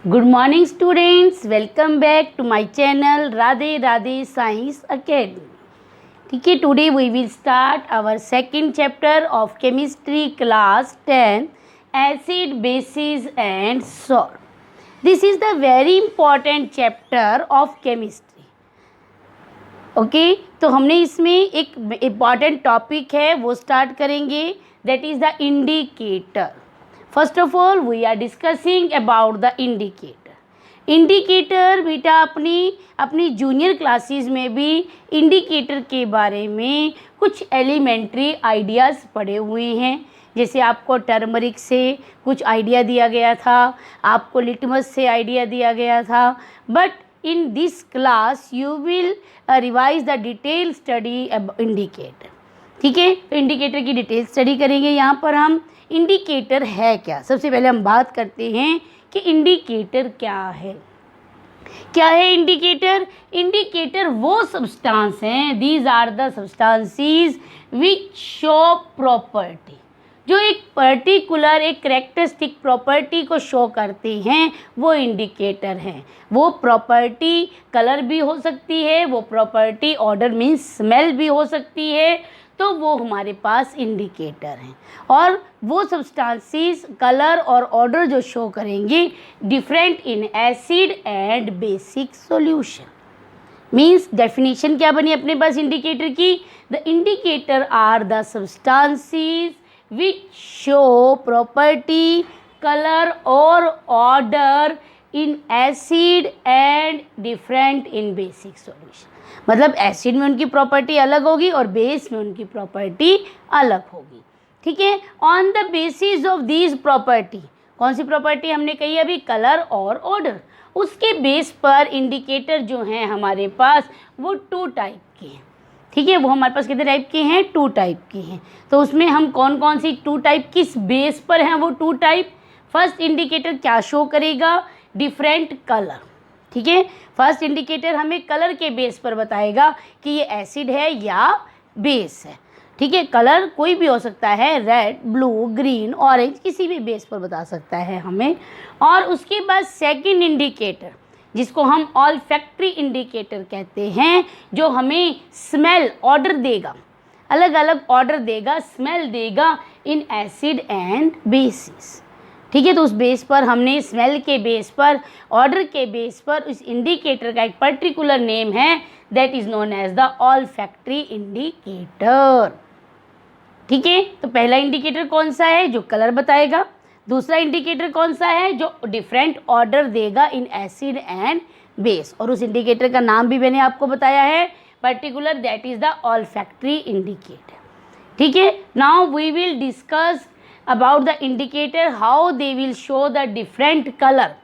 Good morning students, welcome back to my channel Radhe Radhe Science Academy. ठीक है, today we will start our second chapter of chemistry class 10 acid, bases and salt. This is the very important chapter of chemistry. Okay तो हमने इसमें एक important topic है वो start करेंगे, that is the indicator. First of all we are discussing about the indicator. Indicator बेटा अपनी junior classes में भी इंडिकेटर के बारे में कुछ एलिमेंट्री आइडियाज़ पढ़े हुए हैं. जैसे आपको टर्मरिक से कुछ आइडिया दिया गया था, आपको लिटमस से आइडिया दिया गया था, but in this class you will revise the detailed study about indicator. ठीक है, तो इंडिकेटर की डिटेल स्टडी करेंगे. यहाँ पर हम इंडिकेटर है क्या, सबसे पहले हम बात करते हैं कि इंडिकेटर क्या है. क्या है इंडिकेटर? इंडिकेटर वो सब्सटेंस हैं, these are the substances which show property, जो एक पर्टिकुलर एक करेक्टरिस्टिक प्रॉपर्टी को शो करते हैं, वो इंडिकेटर हैं. वो प्रॉपर्टी कलर भी हो सकती है, वो प्रॉपर्टी ऑर्डर मीन्स स्मेल भी हो सकती है, तो वो हमारे पास इंडिकेटर हैं. और वो सब्सटेंसेस कलर और ऑर्डर जो शो करेंगे different in acid and basic solution. Means definition क्या बनी अपने पास इंडिकेटर की? The indicator are the substances which show property, color or order in acid and different in basic solution. मतलब acid में उनकी प्रॉपर्टी अलग होगी और बेस में उनकी प्रॉपर्टी अलग होगी. ठीक है, on the basis of these property, कौन सी प्रॉपर्टी हमने कही अभी? कलर और ऑर्डर. उसके बेस पर इंडिकेटर जो हैं हमारे पास वो टू टाइप के हैं. ठीक है, वो हमारे पास कितने टाइप के हैं? टू टाइप के हैं. तो उसमें हम कौन कौन सी टू टाइप किस बेस पर हैं वो टू टाइप? फर्स्ट इंडिकेटर क्या शो करेगा? Different colour. ठीक है, फर्स्ट इंडिकेटर हमें कलर के बेस पर बताएगा कि ये एसिड है या बेस है. ठीक है, कलर कोई भी हो सकता है, रेड, ब्लू, ग्रीन, ऑरेंज, किसी भी बेस पर बता सकता है हमें. और उसके बाद सेकंड इंडिकेटर जिसको हम ऑल्फैक्टरी इंडिकेटर कहते हैं, जो हमें स्मेल ऑर्डर देगा, अलग अलग ऑर्डर देगा, स्मेल देगा इन एसिड एंड बेसिस. ठीक है, तो उस बेस पर हमने स्मेल के बेस पर, ऑर्डर के बेस पर उस इंडिकेटर का एक पर्टिकुलर नेम है, that is known as the olfactory indicator. ठीक है, तो पहला इंडिकेटर कौन सा है? जो कलर बताएगा. दूसरा इंडिकेटर कौन सा है? जो डिफरेंट ऑर्डर देगा इन एसिड एंड बेस, और उस इंडिकेटर का नाम भी मैंने आपको बताया है particular, that is the olfactory indicator. ठीक है, now we will discuss about the indicator, how they will show the different colour.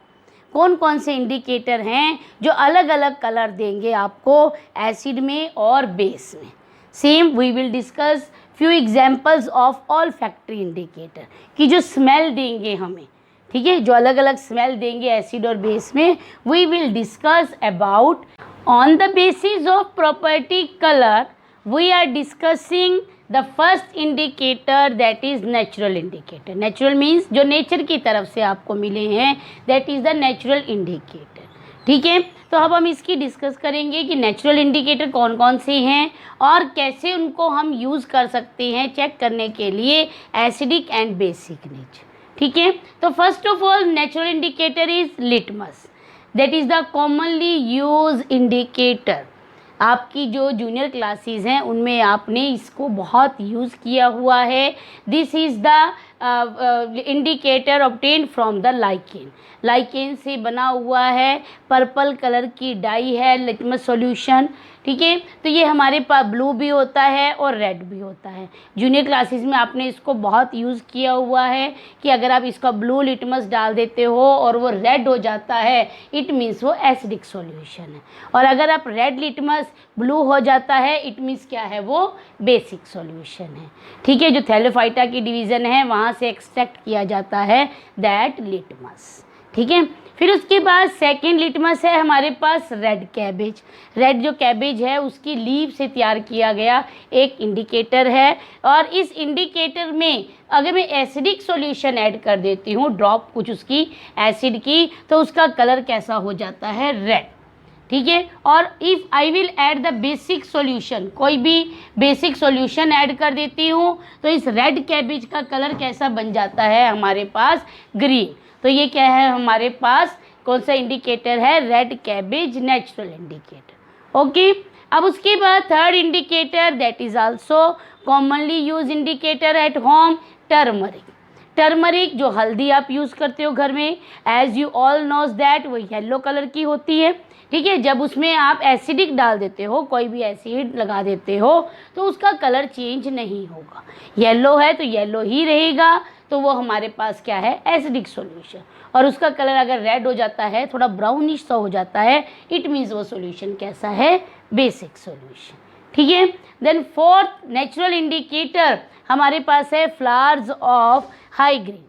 कौन कौन से इंडिकेटर हैं जो अलग अलग कलर देंगे आपको एसिड में और बेस में. Same we will discuss few examples of olfactory indicator, कि जो स्मेल देंगे हमें. ठीक है, जो अलग अलग स्मेल देंगे एसिड और बेस में, we will discuss about. On the basis of property colour we are discussing the first indicator, that is natural indicator. Natural means जो नेचर की तरफ से आपको मिले हैं, that is the natural indicator. ठीक है, तो अब हम इसकी डिस्कस करेंगे कि नेचुरल इंडिकेटर कौन कौन से हैं और कैसे उनको हम यूज़ कर सकते हैं चेक करने के लिए एसिडिक एंड बेसिक नेचर. ठीक है, तो first of all natural indicator is litmus, that is the commonly use indicator. आपकी जो जूनियर क्लासेस हैं उनमें आपने इसको बहुत यूज़ किया हुआ है. This is the indicator obtained from the lichen. Lichen से बना हुआ है, पर्पल कलर की डाई है लिटमस सॉल्यूशन. ठीक है, तो ये हमारे पास ब्लू भी होता है और रेड भी होता है. जूनियर क्लासेस में आपने इसको बहुत यूज़ किया हुआ है कि अगर आप इसका ब्लू लिटमस डाल देते हो और वो रेड हो जाता है, इट मीन्स वो एसिडिक सॉल्यूशन है. और अगर आप रेड लिटमस ब्लू हो जाता है, इट मीन्स क्या है? वो बेसिक सॉल्यूशन है. ठीक है, जो थैलेफाइटा की डिवीज़न है वहाँ से एक्सट्रैक्ट किया जाता है दैट लिटमस. ठीक है, फिर उसके बाद सेकंड लिटमस है हमारे पास रेड कैबेज। रेड जो कैबेज है उसकी लीव से तैयार किया गया एक इंडिकेटर है, और इस इंडिकेटर में अगर मैं एसिडिक सॉल्यूशन ऐड कर देती हूँ, ड्रॉप कुछ उसकी एसिड की, तो उसका कलर कैसा हो जाता है, रेड। ठीक है, और if I will add the basic solution, कोई भी बेसिक सॉल्यूशन ऐड कर देती हूँ, तो इस रेड कैबेज का कलर कैसा बन जाता है हमारे पास, ग्रीन। तो ये क्या है हमारे पास, कौन सा इंडिकेटर है, red cabbage natural indicator. Okay, अब उसके बाद third indicator that is also commonly use indicator at home, turmeric. Turmeric जो हल्दी आप यूज़ करते हो घर में, as you all know that वो येलो कलर की होती है। ठीक है, जब उसमें आप एसिडिक डाल देते हो, कोई भी एसिड लगा देते हो, तो उसका कलर चेंज नहीं होगा, येलो है तो येलो ही रहेगा, तो वो हमारे पास क्या है, एसिडिक सॉल्यूशन। और उसका कलर अगर रेड हो जाता है, थोड़ा ब्राउनिश सा हो जाता है, इट मीन्स वो सॉल्यूशन कैसा है, बेसिक सॉल्यूशन। ठीक है, देन फोर्थ नेचुरल इंडिकेटर हमारे पास है फ्लावर्स ऑफ हाइग्रीन।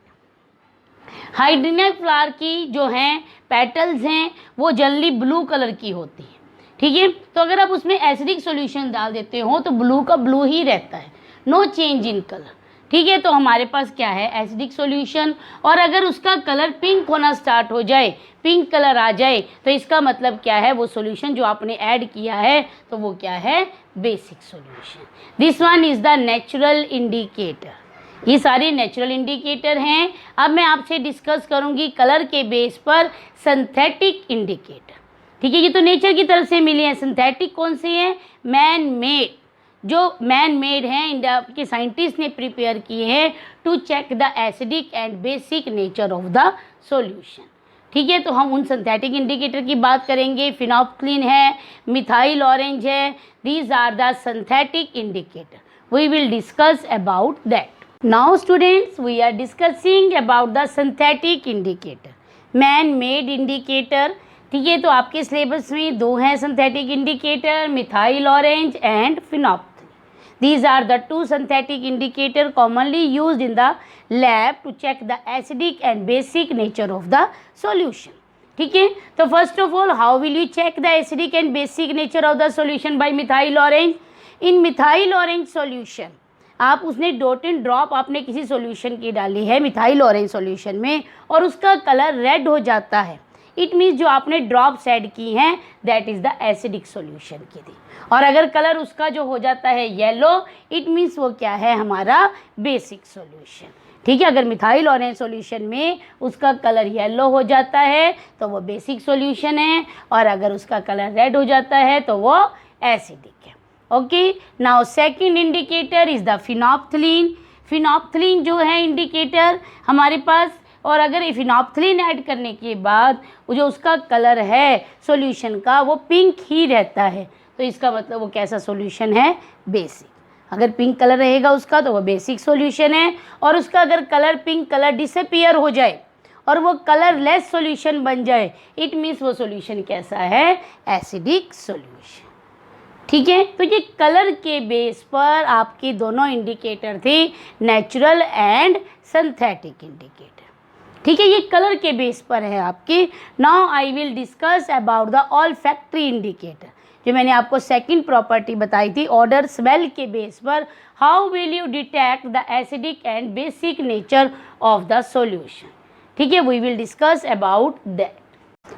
हाइड्रीनियम फ्लावर की जो हैं पेटल्स हैं वो जनरली ब्लू कलर की होती है। ठीक है, तो अगर आप उसमें एसिडिक सॉल्यूशन डाल देते हो तो ब्लू का ब्लू ही रहता है, नो चेंज इन कलर। ठीक है, तो हमारे पास क्या है, एसिडिक सॉल्यूशन। और अगर उसका कलर पिंक होना स्टार्ट हो जाए, पिंक कलर आ जाए, तो इसका मतलब क्या है, वो सॉल्यूशन जो आपने ऐड किया है तो वो क्या है, basic solution. This one is the natural indicator. ये सारे नेचुरल इंडिकेटर हैं। अब मैं आपसे डिस्कस करूंगी कलर के बेस पर सिंथेटिक इंडिकेटर। ठीक है, ये तो नेचर की तरफ से मिले हैं। सिंथेटिक कौन से हैं, मैन मेड, जो मैन मेड हैं, इंडिया के साइंटिस्ट ने प्रिपेयर किए हैं to check the acidic and basic nature of the solution. ठीक है, तो हम उन सिंथेटिक इंडिकेटर की बात करेंगे। फिनोप्थलीन है, मिथाइल ऑरेंज है, these are the synthetic indicator. We will discuss about that. Now students, we are discussing about the synthetic indicator, man-made indicator। ठीक है, तो आपके सिलेबस में दो हैं synthetic indicator, methyl orange and phenolphthalein. These are the two synthetic indicator commonly used in the lab to check the acidic and basic nature of the solution। ठीक है, तो first of all how will you check the acidic and basic nature of the solution by methyl orange. In methyl orange solution आप उसने dot and drop आपने किसी solution की डाली है मिथाइल ऑरेंज सॉल्यूशन में, और उसका कलर रेड हो जाता है, इट मीन्स जो आपने ड्रॉप्स ऐड की हैं that is the acidic solution की थी। और अगर कलर उसका जो हो जाता है येलो, इट मीन्स वो क्या है, हमारा बेसिक सॉल्यूशन। ठीक है, अगर मिथाइल ऑरेंज सॉल्यूशन में उसका कलर येलो हो जाता है तो वो बेसिक सॉल्यूशन है, और अगर उसका कलर रेड हो जाता है तो वो एसिडिक है। Okay, now second indicator is the phenolphthalein. Phenolphthalein जो है इंडिकेटर हमारे पास, और अगर ये फिनोप्थलीन ऐड करने के बाद वो जो उसका कलर है सॉल्यूशन का वो पिंक ही रहता है, तो इसका मतलब वो कैसा सॉल्यूशन है, बेसिक। अगर पिंक कलर रहेगा उसका तो वो बेसिक सॉल्यूशन है, और उसका अगर कलर पिंक कलर डिसअपीयर हो जाए और वो कलरलेस सॉल्यूशन बन जाए, इट मीन्स वो सॉल्यूशन कैसा है, एसिडिक सॉल्यूशन। ठीक है, तो ये कलर के बेस पर आपके दोनों इंडिकेटर थे, नेचुरल एंड सिंथेटिक इंडिकेटर। ठीक है, ये कलर के बेस पर है आपके। Now I will discuss about the olfactory indicator, जो मैंने आपको सेकंड प्रॉपर्टी बताई थी, ऑर्डर स्मेल के बेस पर how will you detect the acidic and basic nature of the solution. ठीक है, we will discuss about that.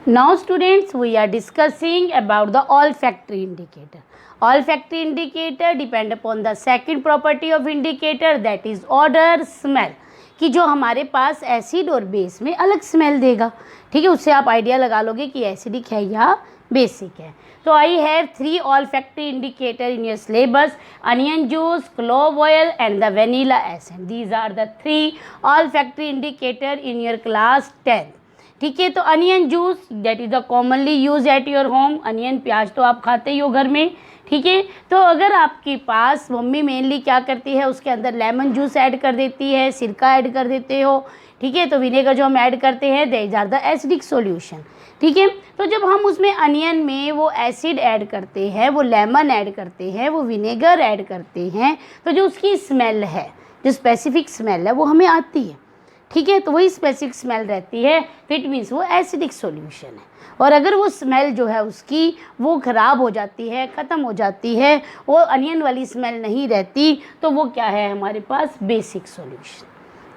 Now students, we are discussing about the olfactory indicator. Olfactory indicator depend upon the second property of indicator, that is odor smell, कि जो हमारे पास acid और base में अलग smell देगा। ठीक है, उससे आप आइडिया लगा लोगे कि एसिडिक है या बेसिक है। तो I have 3 olfactory indicator in your syllabus, onion juice, clove oil and the vanilla essence. These are the 3 olfactory indicator in your class 10th। ठीक है, तो onion juice that is the commonly use at your home. Onion प्याज तो आप खाते ही हो घर में। ठीक है, तो अगर आपके पास मम्मी मेनली क्या करती है, उसके अंदर लेमन जूस ऐड कर देती है, सिरका ऐड कर देते हो। ठीक है, तो विनेगर जो हम ऐड करते हैं that are the acidic solution. ठीक है, तो जब हम उसमें अनियन में वो एसिड ऐड करते हैं, वो लेमन ऐड करते हैं, वो विनेगर ऐड करते हैं, तो जो उसकी स्मेल है, जो स्पेसिफिक स्मेल है वो हमें आती है। ठीक है, तो वही स्पेसिफिक स्मेल रहती है, तो इट मीन्स वो एसिडिक सॉल्यूशन है। और अगर वो स्मेल जो है उसकी वो ख़राब हो जाती है, ख़त्म हो जाती है, वो अनियन वाली स्मेल नहीं रहती, तो वो क्या है हमारे पास बेसिक सॉल्यूशन।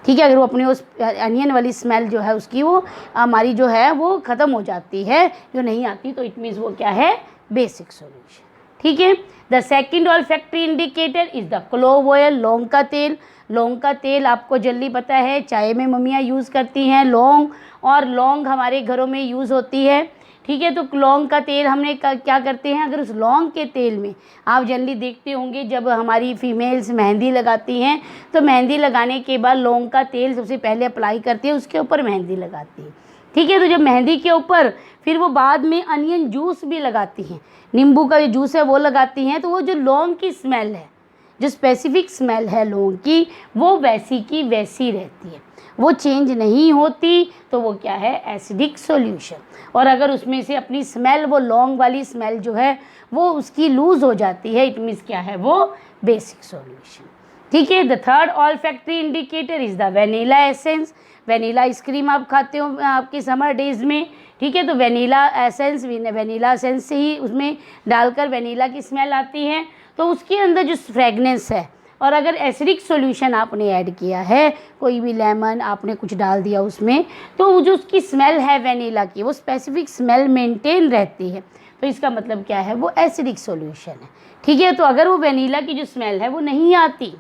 ठीक है, अगर वो अपने उस अनियन वाली स्मेल जो है उसकी वो हमारी जो है वो ख़त्म हो जाती है, जो नहीं आती, तो इट मीन्स वो क्या है बेसिक सॉल्यूशन। ठीक है, the second olfactory indicator is the clove oil, लौंग का तेल। लौंग का तेल आपको जल्दी पता है चाय में मम्मियाँ यूज़ करती हैं लौंग, और लौंग हमारे घरों में यूज़ होती है। ठीक है, तो लौंग का तेल हमने क्या करते हैं, अगर उस लौंग के तेल में आप जल्दी देखते होंगे जब हमारी फीमेल्स मेहंदी लगाती हैं तो मेहंदी लगाने के बाद लौंग का तेल सबसे पहले अप्लाई करती है, उसके ऊपर मेहंदी लगाती है। ठीक है, तो जब मेहंदी के ऊपर फिर वो बाद में अनियन जूस भी लगाती हैं, नींबू का जो जूस है वो लगाती हैं, तो वो जो लौंग की स्मेल है, जो स्पेसिफिक स्मेल है लौंग की, वो वैसी की वैसी रहती है, वो चेंज नहीं होती, तो वो क्या है एसिडिक सॉल्यूशन। और अगर उसमें से अपनी स्मेल वो लौंग वाली स्मेल जो है वो उसकी लूज़ हो जाती है, इट मीन्स क्या है वो बेसिक सॉल्यूशन। ठीक है, the third olfactory indicator is the vanilla essence. Vanilla ice cream आप खाते हो आपके समर डेज में, ठीक है, तो वेनिला एसेंस से ही उसमें डालकर वेनिला की स्मेल आती है, तो उसके अंदर जो फ्रेगनेंस है, और अगर एसिडिक सॉल्यूशन आपने ऐड किया है, कोई भी लेमन आपने कुछ डाल दिया उसमें, तो वो जो उसकी स्मेल है वेनिला की, वो स्पेसिफिक स्मेल मेंटेन रहती है, तो इसका मतलब क्या है वो एसिडिक सॉल्यूशन है। ठीक है, तो अगर वो वेनिला की जो स्मेल है वो नहीं आती,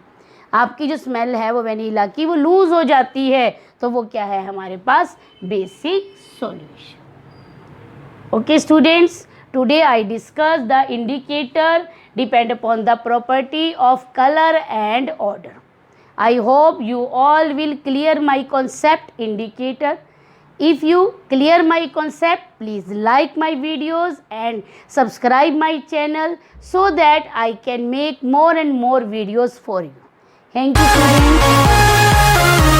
आपकी जो स्मेल है वो वेनिला की वो लूज़ हो जाती है, तो वो क्या है हमारे पास basic solution. Okay students, today I discuss the indicator depend upon the property of color and odor. I hope you all will clear my concept indicator. If you clear my concept, please like my videos and subscribe my channel so that I can make more and more videos for you. Thank you students.